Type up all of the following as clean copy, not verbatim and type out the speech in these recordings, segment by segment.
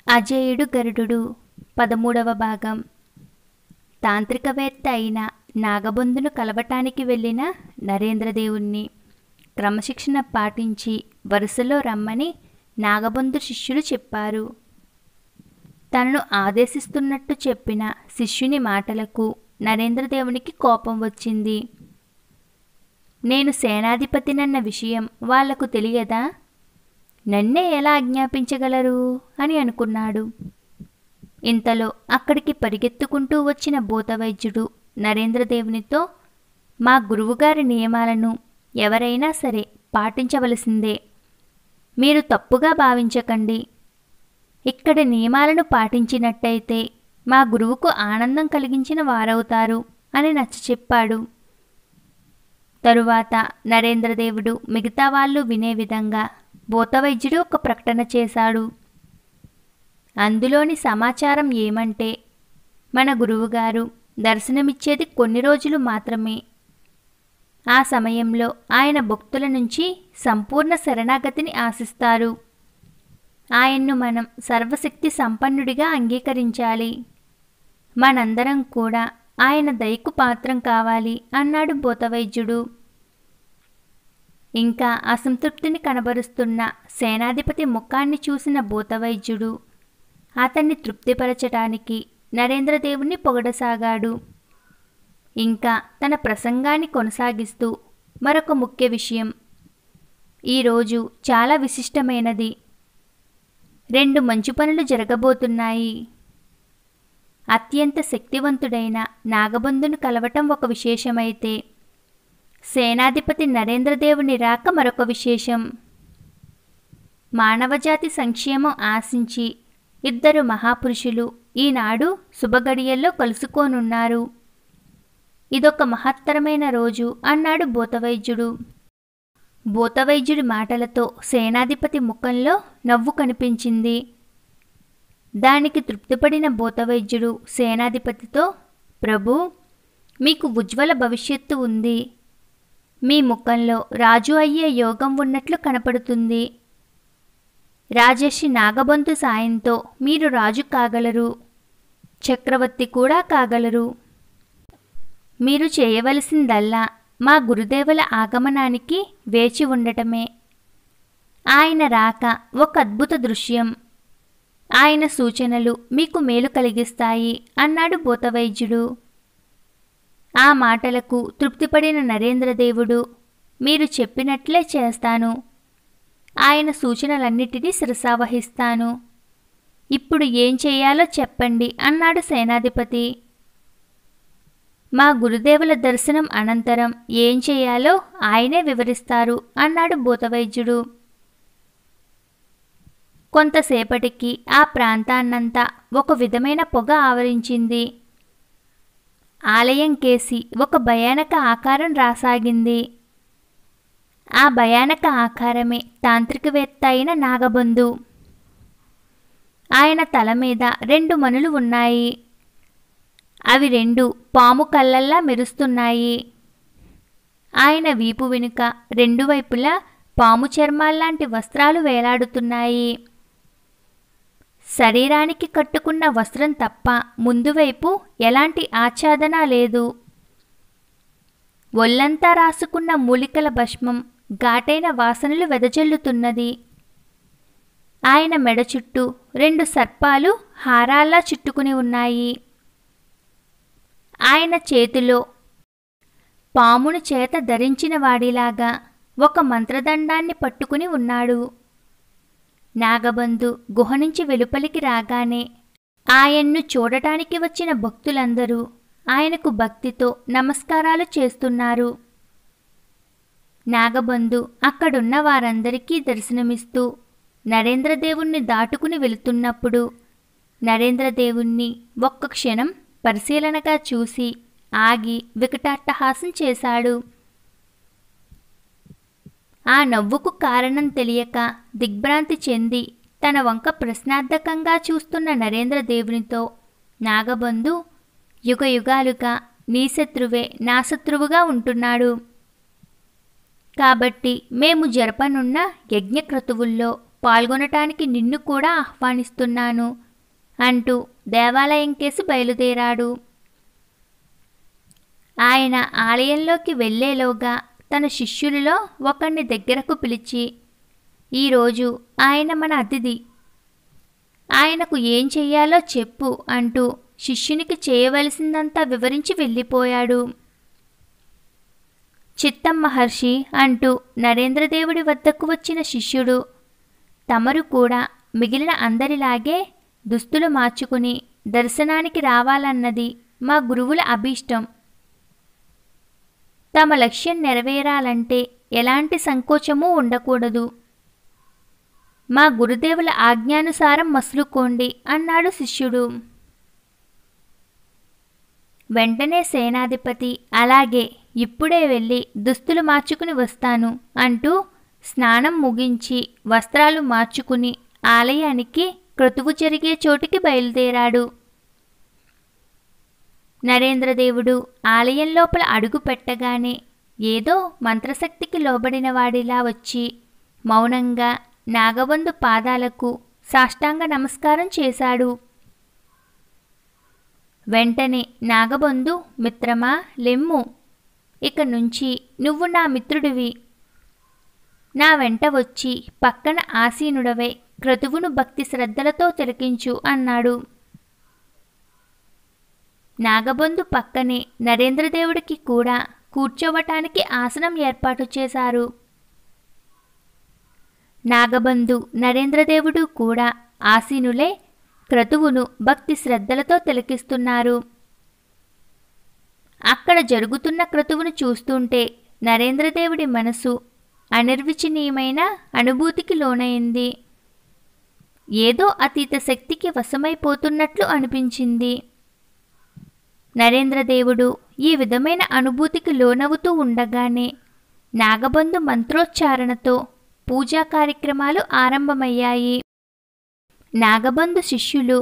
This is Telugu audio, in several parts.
అజేయుడు గరుడు 13వ భాగం. తాంత్రికవేత్త అయిన నాగబంధును కలవటానికి వెళ్ళిన నరేంద్రదేవుణ్ణి క్రమశిక్షణ పాటించి వరుసలో రమ్మని నాగబంధు శిష్యులు చెప్పారు. తనను ఆదేశిస్తున్నట్టు చెప్పిన శిష్యుని మాటలకు నరేంద్రదేవునికి కోపం వచ్చింది. నేను సేనాధిపతినన్న విషయం వాళ్లకు తెలియదా? నన్నే ఎలా ఆజ్ఞాపించగలరు అని అనుకున్నాడు. ఇంతలో అక్కడికి పరిగెత్తుకుంటూ వచ్చిన భూతవైద్యుడు నరేంద్రదేవునితో, మా గురువుగారి నియమాలను ఎవరైనా సరే పాటించవలసిందే. మీరు తప్పుగా భావించకండి. ఇక్కడ నియమాలను పాటించినట్టయితే మా గురువుకు ఆనందం కలిగించిన వారవుతారు అని నచ్చచెప్పాడు. తరువాత నరేంద్రదేవుడు మిగతా వాళ్ళు వినే విధంగా భూతవైద్యుడు ఒక ప్రకటన చేశాడు. అందులోని సమాచారం ఏమంటే, మన గురువుగారు దర్శనమిచ్చేది కొన్ని రోజులు మాత్రమే. ఆ సమయంలో ఆయన భక్తుల నుంచి సంపూర్ణ శరణాగతిని ఆశిస్తారు. ఆయన్ను మనం సర్వశక్తి సంపన్నుడిగా అంగీకరించాలి. మనందరం కూడా ఆయన దయకు పాత్రం కావాలి అన్నాడు భూతవైద్యుడు. ఇంకా అసంతృప్తిని కనబరుస్తున్న సేనాధిపతి ముఖాన్ని చూసిన భూతవైద్యుడు అతన్ని తృప్తిపరచటానికి నరేంద్రదేవుణ్ణి పొగడసాగాడు. ఇంకా తన ప్రసంగాన్ని కొనసాగిస్తూ, మరొక ముఖ్య విషయం, ఈరోజు చాలా విశిష్టమైనది. 2 మంచి పనులు జరగబోతున్నాయి. అత్యంత శక్తివంతుడైన నాగబంధును కలవటం ఒక విశేషమైతే, సేనాధిపతి నరేంద్రదేవుని రాక మరొక విశేషం. మానవజాతి సంక్షేమం ఆశించి 2 మహాపురుషులు ఈనాడు శుభగడియల్లో కలుసుకోనున్నారు. ఇదొక మహత్తరమైన రోజు అన్నాడు భూతవైద్యుడు. భూతవైద్యుడి మాటలతో సేనాధిపతి ముఖంలో నవ్వు కనిపించింది. దానికి తృప్తిపడిన భూతవైద్యుడు సేనాధిపతితో, ప్రభూ, మీకు ఉజ్వల భవిష్యత్తు ఉంది. మీ ముఖంలో రాజు అయ్యే యోగం ఉన్నట్లు కనపడుతుంది. రాజర్షి నాగబంధు సాయంతో మీరు రాజు కాగలరు, చక్రవర్తి కూడా కాగలరు. మీరు చేయవలసిందల్లా మా గురుదేవుల ఆగమనానికి వేచి ఉండటమే. ఆయన రాక ఒక అద్భుత దృశ్యం. ఆయన సూచనలు మీకు మేలు కలిగిస్తాయి అన్నాడు భూతవైద్యుడు. ఆ మాటలకు తృప్తిపడిన నరేంద్రదేవుడు, మీరు చెప్పినట్లే చేస్తాను. ఆయన సూచనలన్నిటినీ శిరసావహిస్తాను. ఇప్పుడు ఏం చెయ్యాలో చెప్పండి అన్నాడు సేనాధిపతి. మా గురుదేవుల దర్శనం అనంతరం ఏం చెయ్యాలో ఆయనే వివరిస్తారు అన్నాడు భూతవైద్యుడు. కొంతసేపటికి ఆ ప్రాంతాన్నంతా ఒక విధమైన పొగ ఆవరించింది. ఆలయం కేసి ఒక భయానక ఆకారం రాసాగింది. ఆ భయానక ఆకారమే తాంత్రికవేత్త అయిన నాగబంధు. ఆయన తల మీద 2 మణులు ఉన్నాయి. అవి 2 పాము కళ్ళల్లా మెరుస్తున్నాయి. ఆయన వీపు వెనుక 2 వైపులా పాము చర్మాల్లాంటి వస్త్రాలు వేలాడుతున్నాయి. శరీరానికి కట్టుకున్న వస్త్రం తప్ప ముందువైపు ఎలాంటి ఆచ్ఛాదన లేదు. ఒళ్లంతా రాసుకున్న మూలికల భస్మం ఘాటైన వాసనలు వెదజల్లుతున్నది. ఆయన మెడ చుట్టూ 2 సర్పాలు హారాల్లా చుట్టుకుని ఉన్నాయి. ఆయన చేతిలో పామును చేత ధరించిన వాడిలాగా ఒక మంత్రదండాన్ని పట్టుకుని ఉన్నాడు. నాగబంధు గుహ నుంచి వెలుపలికి రాగానే ఆయన్ను చూడటానికి వచ్చిన భక్తులందరూ ఆయనకు భక్తితో నమస్కారాలు చేస్తున్నారు. నాగబంధు అక్కడున్న వారందరికీ దర్శనమిస్తూ నరేంద్రదేవుణ్ణి దాటుకుని వెళుతున్నప్పుడు నరేంద్రదేవుణ్ణి ఒక్క క్షణం పరిశీలనగా చూసి ఆగి వికటాట్టహాసం చేశాడు. ఆ నవ్వుకు కారణం తెలియక దిగ్భ్రాంతి చెంది తన వంక ప్రశ్నార్థకంగా చూస్తున్న నరేంద్రదేవునితో నాగబంధు యుగయుగాలుగా నీ శత్రువే నా శత్రువుగా ఉంటున్నాడు. కాబట్టి మేము జరపనున్న యజ్ఞక్రతువుల్లో పాల్గొనటానికి నిన్ను కూడా ఆహ్వానిస్తున్నాను అంటూ దేవాలయం కేసి బయలుదేరాడు. ఆయన ఆలయంలోకి వెళ్ళేలోగా తన శిష్యులలో ఒకరిని దగ్గరకు పిలిచి, ఈరోజు ఆయన మన అతిథి, ఆయనకు ఏం చెయ్యాలో చెప్పు అంటూ శిష్యునికి చేయవలసిందంతా వివరించి వెళ్ళిపోయాడు. చిత్తం మహర్షి అంటూ నరేంద్రదేవుడి వద్దకు వచ్చిన శిష్యుడు, తమరు కూడా మిగిలిన అందరిలాగే దుస్తులు మార్చుకుని దర్శనానికి రావాలన్నది మా గురువుల అభీష్టం. తమ లక్ష్యం నెరవేరాలంటే ఎలాంటి సంకోచమూ ఉండకూడదు. మా గురుదేవుల ఆజ్ఞానుసారం మసులుకోండి అన్నాడు శిష్యుడు. వెంటనే సేనాధిపతి, అలాగే, ఇప్పుడే వెళ్ళి దుస్తులు మార్చుకుని వస్తాను అంటూ స్నానం ముగించి వస్త్రాలు మార్చుకుని ఆలయానికి క్రతువు జరిగే చోటికి బయలుదేరాడు. నరేంద్రదేవుడు ఆలయం లోపల అడుగు పెట్టగానే ఏదో మంత్రశక్తికి లోబడిన వాడిలా వచ్చి మౌనంగా నాగబంధు పాదాలకు సాష్టాంగ నమస్కారం చేశాడు. వెంటనే నాగబంధు, మిత్రమా లెమ్ము, ఇక నుంచి నువ్వు నా మిత్రుడివి. నా వెంట వచ్చి పక్కన ఆసీనుడవై క్రతువును భక్తి శ్రద్ధలతో తిలకించు అన్నాడు. నాగబంధు పక్కనే నరేంద్రదేవుడికి కూడా కూర్చోవటానికి ఆసనం ఏర్పాటు చేశారు. నాగబంధు నరేంద్రదేవుడు కూడా ఆసీనులే క్రతువును భక్తి శ్రద్ధలతో తిలకిస్తున్నారు. అక్కడ జరుగుతున్న క్రతువును చూస్తుంటే నరేంద్రదేవుడి మనసు అనిర్వచనీయమైన అనుభూతికి లోనైంది. ఏదో అతీత శక్తికి వశమైపోతున్నట్లు అనిపించింది. నరేంద్రదేవుడు ఈ విధమైన అనుభూతికి లోనవుతూ ఉండగానే నాగబంధు మంత్రోచ్చారణతో పూజా కార్యక్రమాలు ఆరంభమయ్యాయి. నాగబంధు శిష్యులు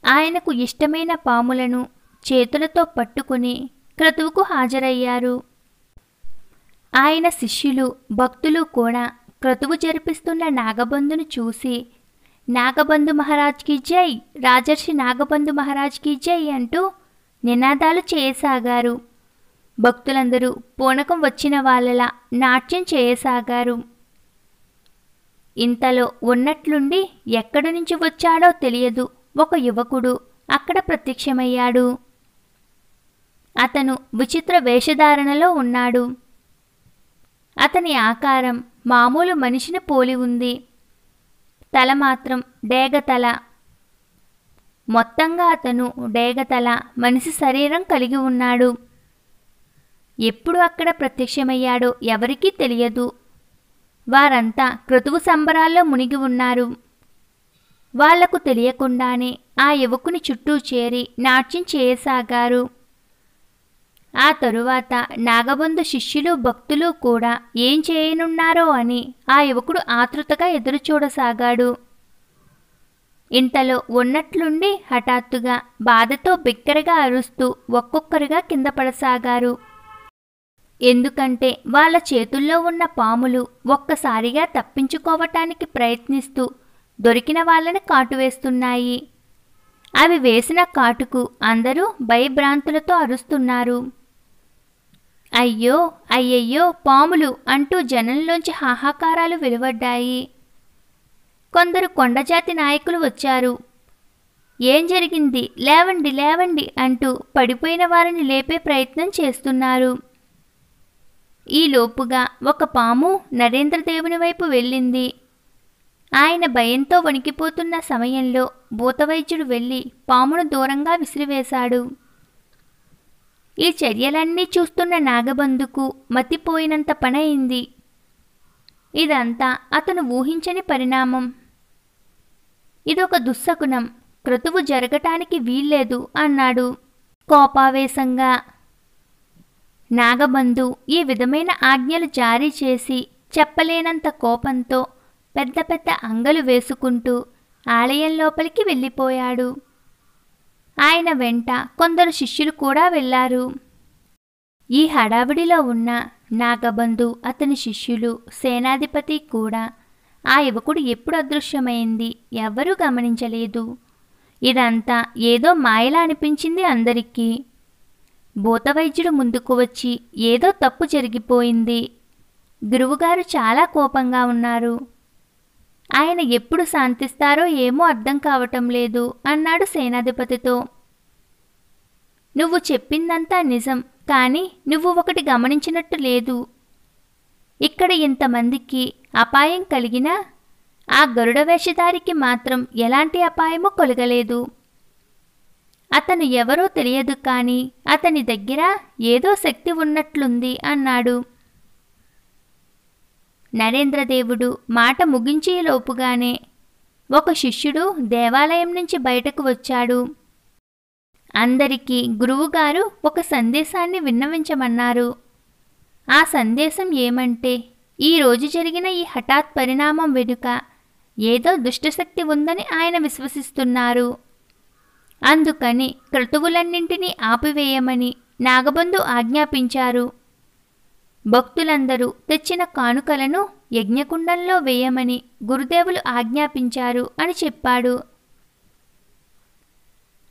ఆయనకు ఇష్టమైన పాములను చేతులతో పట్టుకుని క్రతువుకు హాజరయ్యారు. ఆయన శిష్యులు భక్తులు కూడా క్రతువు జరిపిస్తున్న నాగబంధును చూసి నాగబంధు మహారాజ్కి జై, రాజర్షి నాగబంధు మహారాజ్కి జై అంటూ నినాదాలు చేయసాగారు. భక్తులందరూ పూనకం వచ్చిన వాళ్ళలా నాట్యం చేయసాగారు. ఇంతలో ఉన్నట్లుండి ఎక్కడి నుంచి వచ్చాడో తెలియదు ఒక యువకుడు అక్కడ ప్రత్యక్షమయ్యాడు. అతను విచిత్ర వేషధారణలో ఉన్నాడు. అతని ఆకారం మామూలు మనిషిని పోలి ఉంది. తల మాత్రం డేగతల. మొత్తంగా అతను డేగతల మనిషి శరీరం కలిగి ఉన్నాడు. ఎప్పుడు అక్కడ ప్రత్యక్షమయ్యాడో ఎవరికీ తెలియదు. వారంతా క్రతువు సంబరాల్లో మునిగి ఉన్నారు. వాళ్లకు తెలియకుండానే ఆ యువకుని చుట్టూ చేరి నాట్యం చేయసాగారు. ఆ తరువాత నాగబంధు శిష్యులు భక్తులు కూడా ఏం చేయనున్నారో అని ఆ యువకుడు ఆతృతగా ఎదురుచూడసాగాడు. ఇంతలో ఉన్నట్లుండి హఠాత్తుగా బాధతో బిక్కరగా అరుస్తూ ఒక్కొక్కరుగా కింద పడసాగారు. ఎందుకంటే వాళ్ళ చేతుల్లో ఉన్న పాములు ఒక్కసారిగా తప్పించుకోవటానికి ప్రయత్నిస్తూ దొరికిన వాళ్ళని కాటువేస్తున్నాయి. అవి వేసిన కాటుకు అందరూ భయభ్రాంతులతో అరుస్తున్నారు. అయ్యో అయ్యయ్యో పాములు అంటూ జనంలోంచి హాహాకారాలు వెలువడ్డాయి. కొందరు కొండజాతి నాయకులు వచ్చారు. ఏం జరిగింది, లేవండి లేవండి అంటూ పడిపోయిన వారిని లేపే ప్రయత్నం చేస్తున్నారు. ఈలోపుగా ఒక పాము నరేంద్రదేవుని వైపు వెళ్ళింది. ఆయన భయంతో వణికిపోతున్న సమయంలో భూతవైద్యుడు వెళ్ళి పామును దూరంగా విసిరివేశాడు. ఈ చర్యలన్నీ చూస్తున్న నాగబంధుకు మతిపోయినంత పనయింది. ఇదంతా అతను ఊహించని పరిణామం. ఇదొక దుస్సకునం, క్రతువు జరగటానికి వీల్లేదు అన్నాడు కోపావేశంగా. నాగబంధు ఈ విధమైన ఆజ్ఞలు జారీ చేసి చెప్పలేనంత కోపంతో పెద్ద పెద్ద అంగలు వేసుకుంటూ ఆలయం లోపలికి వెళ్ళిపోయాడు. ఆయన వెంట కొందరు శిష్యులు కూడా వెళ్ళారు. ఈ హడావిడిలో ఉన్న నాగబంధు, అతని శిష్యులు, సేనాధిపతి కూడా ఆ యువకుడు ఎప్పుడు అదృశ్యమైంది ఎవ్వరూ గమనించలేదు. ఇదంతా ఏదో మాయలా అనిపించింది అందరికీ. భూతవైద్యుడు ముందుకు వచ్చి ఏదో తప్పు జరిగిపోయింది, గురువుగారు చాలా కోపంగా ఉన్నారు, ఆయన ఎప్పుడు శాంతిస్తారో ఏమో అర్థం కావటం లేదు అన్నాడు సేనాధిపతితో. నువ్వు చెప్పిందంతా నిజం, కానీ నువ్వు ఒకటి గమనించినట్టు లేదు. ఇక్కడ ఇంతమందికి అపాయం కలిగినా ఆ గరుడ వేషధారికి మాత్రం ఎలాంటి అపాయమూ కలగలేదు. అతను ఎవరో తెలియదు, కానీ అతని దగ్గర ఏదో శక్తి ఉన్నట్లుంది అన్నాడు. నరేంద్రదేవుడు మాట ముగించేలోపుగానే ఒక శిష్యుడు దేవాలయం నుంచి బయటకు వచ్చాడు. అందరికీ గురువుగారు ఒక సందేశాన్ని విన్నవించమన్నారు. ఆ సందేశం ఏమంటే, ఈరోజు జరిగిన ఈ హఠాత్ పరిణామం వెనుక ఏదో దుష్టశక్తి ఉందని ఆయన విశ్వసిస్తున్నారు. అందుకని క్రతువులన్నింటినీ ఆపివేయమని నాగబంధు ఆజ్ఞాపించారు. భక్తులందరూ తెచ్చిన కానుకలను యజ్ఞకుండంలో వేయమని గురుదేవులు ఆజ్ఞాపించారు అని చెప్పాడు.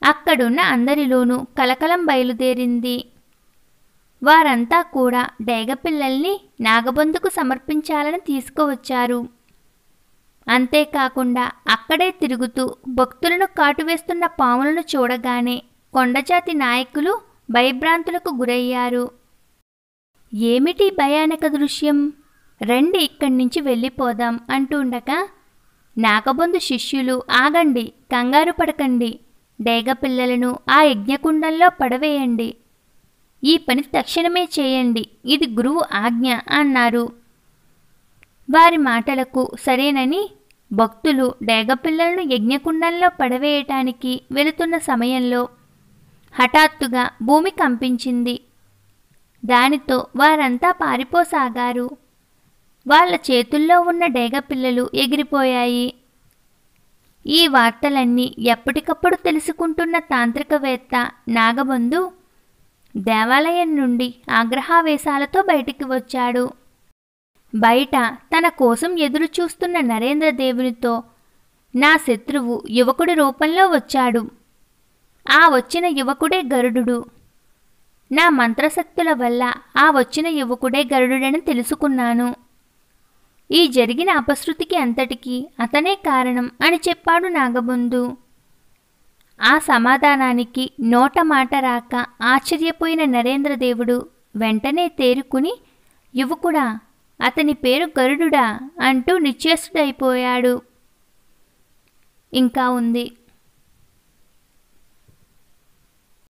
అక్కడున్న అందరిలోనూ కలకలం బయలుదేరింది. వారంతా కూడా డేగపిల్లల్ని నాగబంధుకు సమర్పించాలని తీసుకువచ్చారు. అంతేకాకుండా అక్కడే తిరుగుతూ భక్తులను కాటువేస్తున్న పాములను చూడగానే కొండజాతి నాయకులు భయభ్రాంతులకు గురయ్యారు. ఏమిటి భయానక దృశ్యం, రండి ఇక్కడి నుంచి వెళ్ళిపోదాం అంటుండగా నాగబంధు శిష్యులు, ఆగండి, కంగారు పడకండి, డేగపిల్లలను ఆ యజ్ఞకుండంలో పడవేయండి, ఈ పని తక్షణమే చేయండి, ఇది గురువు ఆజ్ఞ అన్నారు. వారి మాటలకు సరేనని భక్తులు డేగపిల్లలను యజ్ఞకుండంలో పడవేయటానికి వెళుతున్న సమయంలో హఠాత్తుగా భూమి కంపించింది. దానితో వారంతా పారిపోసాగారు. వాళ్ళ చేతుల్లో ఉన్న డేగపిల్లలు ఎగిరిపోయాయి. ఈ వార్తలన్నీ ఎప్పటికప్పుడు తెలుసుకుంటున్న తాంత్రికవేత్త నాగబంధు దేవాలయం నుండి ఆగ్రహావేశాలతో బయటికి వచ్చాడు. బయట తన కోసం ఎదురుచూస్తున్న నరేంద్రదేవునితో, నా శత్రువు యువకుడి రూపంలో వచ్చాడు, ఆ వచ్చిన యువకుడే గరుడు, నా మంత్రశక్తుల వల్ల ఆ వచ్చిన యువకుడే గరుడని తెలుసుకున్నాను, ఈ జరిగిన అపశృతికి అంతటికీ అతనే కారణం అని చెప్పాడు నాగబంధు. ఆ సమాధానానికి నోట మాట రాక ఆశ్చర్యపోయిన నరేంద్రదేవుడు వెంటనే తేరుకుని, యువకుడా, అతని పేరు గరుడుడా అంటూ నిశ్చేష్టుడైపోయాడు. ఇంకా ఉంది.